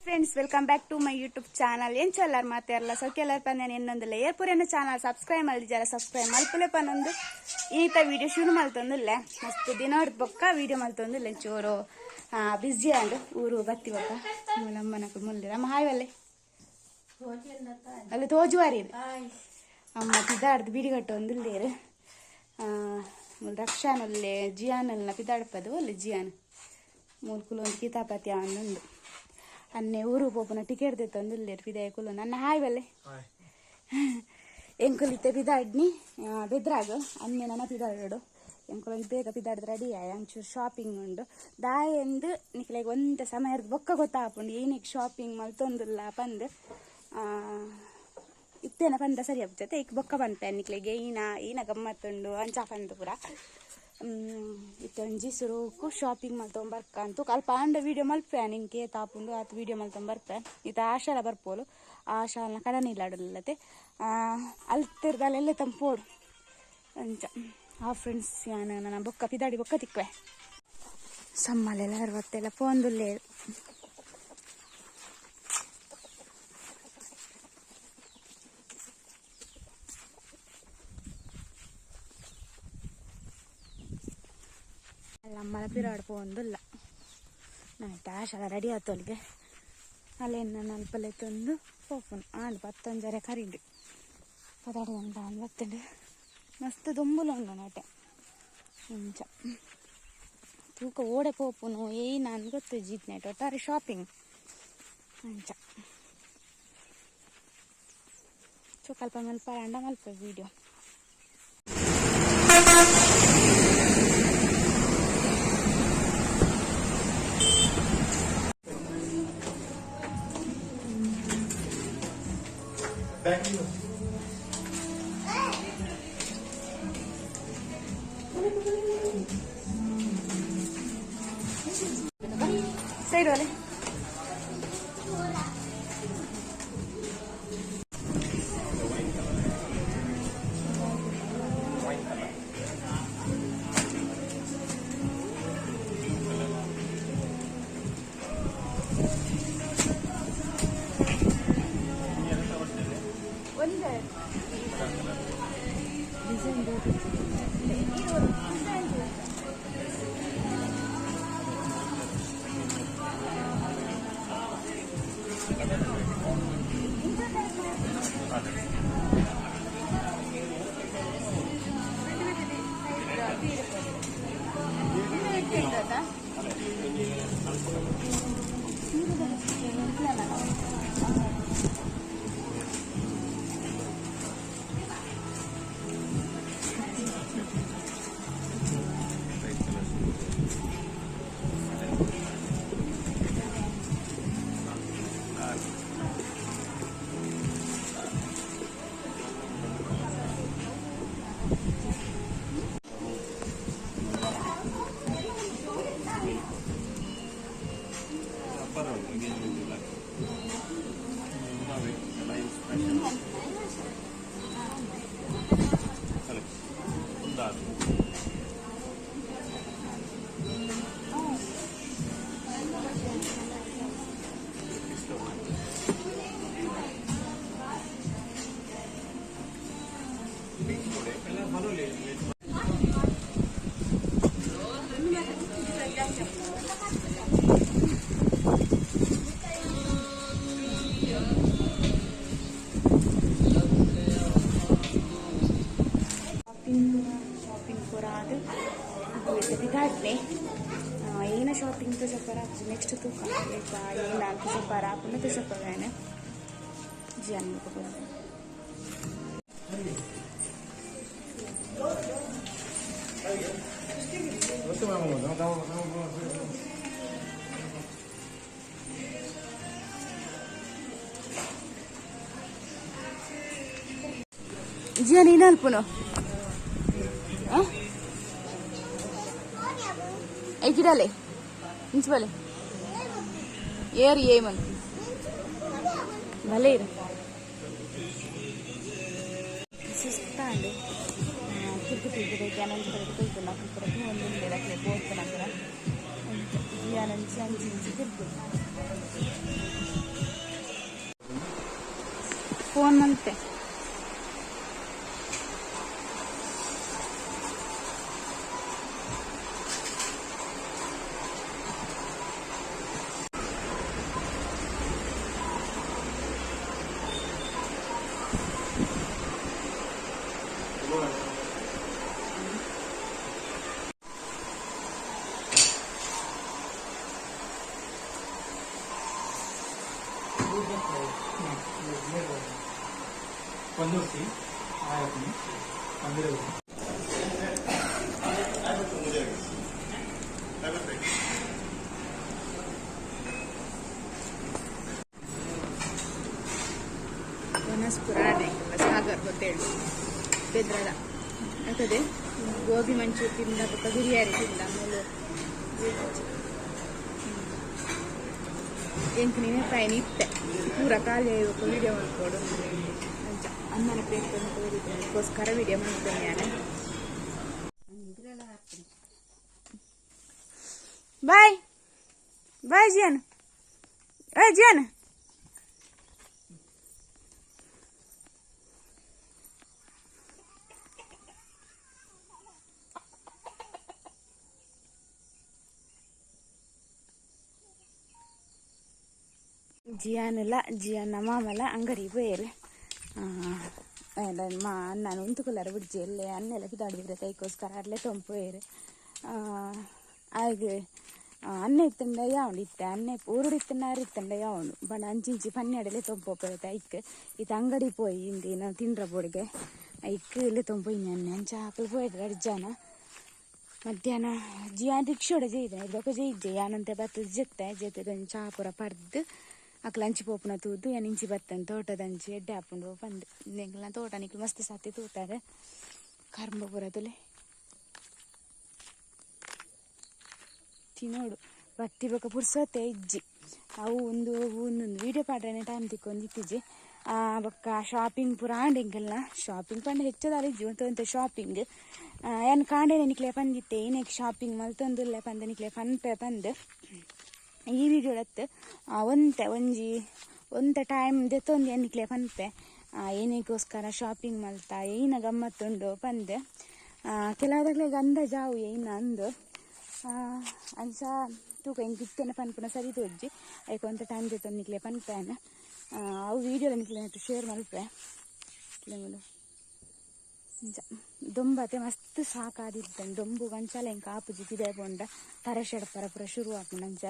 Friends welcome back to my YouTube channel ಏನು ಚಲ್ಲಾರ ಮಾತಾರಲ್ಲ ಸೌಖ್ಯಲ್ಲಾರ ಪಂದೇನು ಇನ್ನೊಂದಿಲ್ಲ ಏರ್ಪುರೇನ ಚಾನಲ್ ಸಬ್ಸ್ಕ್ರೈಬ್ ಮಾಡಿದ್ದಾರ ಸಬ್ಸ್ಕ್ರೈಬ್ ಮಲ್ಪಲೆ ಪನ್ನೊಂದು ಈತ ವಿಡಿಯೋ ಶುರು ಮಲ್ತೊಂದಿಲ್ಲ ಮಸ್ತ್ ದಿನ ಹೊಡೆದು ಬೊಕ್ಕ ವಿಡಿಯೋ ಮಲ್ತೊಂದಿಲ್ಲ ಚೂರು ಬಿಸಿ ಅಂಡ್ ಊರು ಬತ್ತಿವಕ್ಕ ನಮ್ಮನಕ್ಕೆ ಮುಲ್ದಿರ ಅಮ್ಮ ಹಾಯ್ ಅಲ್ಲೇ ಅಲ್ಲಿ ತೋಜುವಾರಿ ಅಮ್ಮ ಪಿದಾಡ್ದು ಬಿಡಿ ಕಟ್ಟು ಒಂದಿಲ್ಲೇರು ರಕ್ಷಾನಲ್ಲೇ ಜಿಯಾನಲ್ಲ ಪಿದಾಡ್ಪದು ಅಲ್ಲಿ ಜಿಯಾನ್ ಮೂಲ್ಕುಲು ಒಂದು ಕಿತಾಪತಿ ಅವನೊಂದು ಅನ್ನೆ ಊರು ಪೋಪುನ ಟಿಕೆಟ್ ತೆತ್ತೊಂದಿಲ್ಲೇರು ಪಿದಾಯ ಕುಲು ನನ್ನ ಹಾಯ್ ಬಲ್ಲೆ ಎಂಕುಲಿತ್ತೆ ಪಿದಾಡ್ನಿ ಬೆದ್ರಾಗ ಅನ್ನೆ ನನ್ನ ಪಿದಾಡು ಎಂಕುಲು ಬೇಗ ಪಿದಾಡ್ದು ರೆಡಿ ಆಯ ಒಂಚೂರು ಶಾಪಿಂಗ್ ಉಂಡು ದಾಯ ಎಂದು ನಿಕ್ಲೆಗೆ ಒಂದೇ ಸಮಯದ ಬೊಕ್ಕ ಗೊತ್ತಾಪುಂಡು ಏನಿಗೆ ಶಾಪಿಂಗ್ ಮಲ್ತೊಂದಿಲ್ಲ ಪಂದು ಇತ್ತೇನ ಪಂದ ಸರಿ ಆಗ್ತೈತೆ ಈಗ ಬೊಕ್ಕ ಬಂತೆ ನಿಕ್ಲೆಗೆ ಈನ ಗಮ್ಮತ್ತುಂಡು ಅಂಚ ಪಂದು ಪೂರ ಇತ್ತೊಂಜಿ ಸುರುಕು ಶಾಪಿಂಗ್ ಮಲ್ತೊಂಬರ್ಕ ಅಂತೂ ಕಲ್ಪ ಅಂಡ ವೀಡಿಯೋ ಮಲ್ಪೆ ನಿಂಗೆ ತಾಪುಂಡು ಆತ ವೀಡಿಯೋ ಮಲ್ತೊಂಬರ್ಪೆ ಇತ್ತ ಆಶಾಲ ಬರ್ಪೋಲು ಆಶಾಲನ ಕಡನಿಲ್ಲಾಡಲ್ಲತೆ ಅಲ್ತಿರ್ದಲ್ಲೆಲ್ಲ ತಂಪೋಡು ಅಂಚ ಫ್ರೆಂಡ್ಸ್ ಯಾನ ನನ್ನ ಬೊಕ್ಕ ಪಿದಾಡಿ ಬೊಕ್ಕ ತಿಕ್ವೆ ಸಮ್ಮಲೆಲ್ಲ ಅರವತ್ತೆಲ್ಲ ಪೋಂದುಲ್ಲೇ ಅಮ್ಮಲ ಪಿರಾಡ್ ಪೋಂದಿಲ್ಲ ನಾನು ಆಶಾಲ ರೆಡಿ ಆತೋಲಿಗೆ ಅಲ್ಲೇನು ನಾನು ಅಲ್ಪಲ್ಲೇ ತಂದು ಹೋಪುನು ಆಂಡು ಪತ್ತೊಂಜರೆ ಕರೀಡು ಪದಾಡಿ ಗಂಟ ಬತ್ತಂಡು ಮಸ್ತ್ ದುಂಬುಲು ಉಂಡು ನಾಟೆ ಇಂಚ ತೂಕ ಓಡೆ ಪೋಪುನು ನಾನು ಗೊತ್ತು ಜೀತ್ನೇಟ್ ಒಟ್ಟಾರೆ ಶಾಪಿಂಗ್ ಅಂಚ ಚೂಕಲ್ಪ ಮಲ್ಪ ಅಂಡ ಮಲ್ಪ ವೀಡಿಯೋ ಸೈಡ್ ಒಲೆ ಶಾಪಿಂಗ್ ಪೂರ ಅದು ಬಿದ್ದಾಡ್ನೆ ಏನ ಶಾಪಿಂಗ್ ತುಷಪರ ನೆಕ್ಸ್ಟ್ ತೂಕ ಏನ ತುಷಪರ ಪುನಃ ತುಷಪವೇನೆ ಜಿ ಅನ್ಬೇಕು ಜಿಯಾ ನೀನು ಅಲ್ಪುನು ಐಕಿಡಲೆ ಇಂಚಬಲೆ ಏರ್ ಏಮನ್ ಭಲೆ ಇರು ಸುಸ್ತಾಂಡು ಕಿರ್ಕು ತಿರ್ಗಿದೆ ಕ್ಯಾನಲ್ ಕರೆದು ಕೊಯ್ತು ನಾವು ಒಂದು ಲೆರಕ್ಕೆ ಪೋರ್ತು ನಂತರ ಜಿಯಾನಂಚಿ ಅಂಚಿ ತಿರ್ಬೋದು ಫೋನ್ ಮಂತೆ Conduci, ayatni, ambil. ಪುರಾಣೆ ಸಾಗರ್ ಗೊತ್ತೇಳಿ ಬೆದ್ರದ ಆಗ್ತದೆ ಗೋಬಿ ಮಂಚೂರಿ ತಿಂದ ಪಕ್ಕ ಬಿರಿಯಾನಿ ತಿಂದ ಆಮೇಲೆ ಎಂಕ್ ನೀನೇ ಫ್ರೈನ್ ಇತ್ತೆ ಪೂರ ಖಾಲಿ ಆಗೋಕೆ ವೀಡಿಯೋ ಮಾಡ್ಕೊಡು ಅಂಚ ಅಮ್ಮನ ಪ್ಲೇಟ್ ಅಂತ ಬರೀತೀನಿ ಅದಕ್ಕೋಸ್ಕರ ವೀಡಿಯೋ ಮಾಡ್ತೇನೆ ನಾನು ಬಾಯ್ ಬಾಯ್ ಜಿಯಾನ್ ಜಿಯಾನ್ ಜಿಯಾನ ಮಾಮಲ ಅಂಗಡಿಗೆ పోయారు మా అన్నను ఉంతుకున్నారు బిడ్జి వెళ్ళి అన్నెల కిదాడిದ್ರೆ ಕೈಗೋಸ್ಕರ ಅಲ್ಲೇ ತೊಂಪೋಯರು ಆಗ ಅನ್ನ ಇತ್ತಂಡ ಯಾವನು ಇತ್ತೆ ಅನ್ನ ಊರುಡು ಇತ್ತನಾರು ಇತ್ತಂಡ ಯಾವನು ಬಣ್ಣ ಅಂಚಿಂಚಿ ಪನ್ನೆಡಲೆ ತೊಂಪೋಪರತ್ತೆ ಐಕ್ ಇದು ಅಂಗಡಿ పోయి ಇಂದಿ ನಾವು ತಿಂಡ್ರ ಬೋಡಿಗೆ ಐಕ್ ಇಲ್ಲಿ ತೊಂಪೋಯಿ ಅನ್ನ ಅಂಚ ಆಕಲು పోయేది ಅರ್ಜಾನ ಮಧ್ಯಾಹ್ನ ಜಿಯಾನ್ ರಿಕ್ಷೋಡೆ ಜೈದೆ ಇದೊಕ್ಕ ಜೈಜೆ ಯಾನಂತೆ ಬತ್ತದ ಜೆತ್ತೆ ಚಾಪುರ ಪರ್ದು ಅಕ್ಲ ಅಂಚಿ ಪೋಪುನ ತೂದು ಏನು ಇಂಚಿ ಬತ್ತಂದು ತೋಟದಂಚಿ ಎಡ್ಡೆ ಹಾಕೊಂಡು ಬಂದು ನೆಂಗ್ಲ ತೋಟ ನಿಕ್ಲು ಮಸ್ತ್ ಸಾತಿ ತೂತಾರೆ ಕರ್ಮ ಬರೋದಲ್ಲಿ ತಿನ್ನೋಡು ಬತ್ತಿ ಬೇಕ ಪುರ್ಸೋತೆ ಇಜ್ಜಿ ಅವು ಒಂದೊಂದು ವೀಡಿಯೋ ಪಾಡ್ರೆ ಟೈಮ್ ತಿಕ್ಕೊಂಡು ಇತ್ತಿಜ್ಜಿ ಬೊಕ್ಕ ಶಾಪಿಂಗ್ ಪೂರ ಆಂಡೆಂಗೆಲ್ಲ ಶಾಪಿಂಗ್ ಪಂಡ ಹೆಚ್ಚದಾರ ಇಜ್ಜಿ ಒಂತ ಶಾಪಿಂಗ್ ಏನು ಕಾಂಡೆ ನಿಕ್ಲೆ ಪಂದಿತ್ತೆ ಏನಕ್ಕೆ ಶಾಪಿಂಗ್ ಮಲ್ತೊಂದುಲ್ಲೆ ಪಂದ ನಿಕ್ಲೆ ಪನ್ಪೆ ಪಂದು ಈ ವಿಡಿಯೋಡತ್ತು ಒಂತೆ ಟೈಮ್ ದೆತ್ತೊಂದು ಎನ್ನಿಕ್ಲೆ ಪನ್ಪೆ ಏನಕ್ಕೋಸ್ಕರ ಶಾಪಿಂಗ್ ಮಲ್ತ ಏನ ಗಮ್ಮತ್ತುಂಡು ಪಂದೆ ಕೆಲವದಾಗಲೇ ಗಂಧ ಜಾವು ಏನ ಅಂದು ಅಂಚ ತೂಕ ಹಿಂಗೆ ಇತ್ತೇನೆ ಪನ್ಪುನ ಸರಿ ತೋಜ್ಜಿ ಐಕ ಒಂತೆ ಟೈಮ್ ದೆತ್ತೊಂದು ನಿಕ್ಲೆ ಪನ್ಪೇನ ಅವು ವಿಡಿಯೋಲ ನಿಕ್ಲೆ ನೆಟ್ಟು ಶೇರ್ ಮಲ್ಪೆ ದೊಂಬತೆ ಮಸ್ತ್ ಸಾಕಾದಿತ್ತಂಡು ದೊಂಬು ಗಂಚಾಲ ಹಿಂಗೆ ಆಪುಜಿ ತಿದೆ ಪೋಂಡ ತರಶೆಡ್ಪರ ಪೂರ ಶುರು ಹಾಕೊಂಡು ಅಂಚ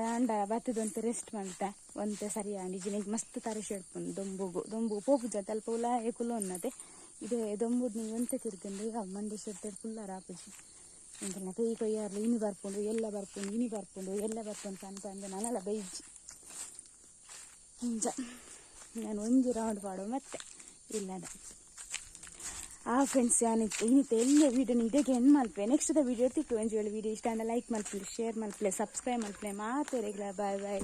ಅಂಡ ಬತ್ತದಂತೆ ರೆಸ್ಟ್ ಮಾಡ್ತೆ ಒಂತೆ ಸರಿ ಆಂಡಿಜಿ ನಿಂಗೆ ಮಸ್ತ್ ತರಶೆಡ್ಪುಂಡು ದೊಂಬು ಪೋಪುಜ ತಲ್ಪ ಉಲ ಏಕುಲು ಅನ್ನತೆ ಇದು ದೊಂಬುದು ನೀವು ಒಂತೆ ತಿರ್ಗಂಡು ಮಂಡೆ ಶೆಡ್ತೆ ಫುಲ್ಲರ ಆಪುಜಿ ಇಂಕಲ್ನ ಕೈ ಕೊಯ್ಯಾರ್ಲು ಇನಿ ಬರ್ಪುಂಡು ಎಲ್ಲ ಬರ್ಪುಂಡು ಅಂತ ಅಂದೆ ನಾನೆಲ್ಲ ಬೈಜಿ ಇಂಚ ನಾನು ಒಂಜಿ ರೌಂಡ್ ಪಾಡು ಮತ್ತೆ ಇಲ್ಲದ ಫ್ರೆಂಡ್ಸ್ ಏನಿತ್ತು ಎಲ್ಲ ವೀಡಿಯೋ ಇದಕ್ಕೆ ಏನು ಮಲ್ಪೆ ನೆಕ್ಸ್ಟ್ ವಿಡಿಯೋ ತಿಕ್ಕು ಒಂದು ವೇಳೆ ವೀಡಿಯೋ ಇಷ್ಟ ಅಂದ್ರೆ ಲೈಕ್ ಮಲ್ಪಲೆ ಶೇರ್ ಮಲ್ಪಲೆ ಸಬ್ಸ್ಕ್ರೈಬ್ ಮಲ್ಪಲೆ ಮಾತು ರೆಗ್ಯುಲರ್ ಬಾಯ್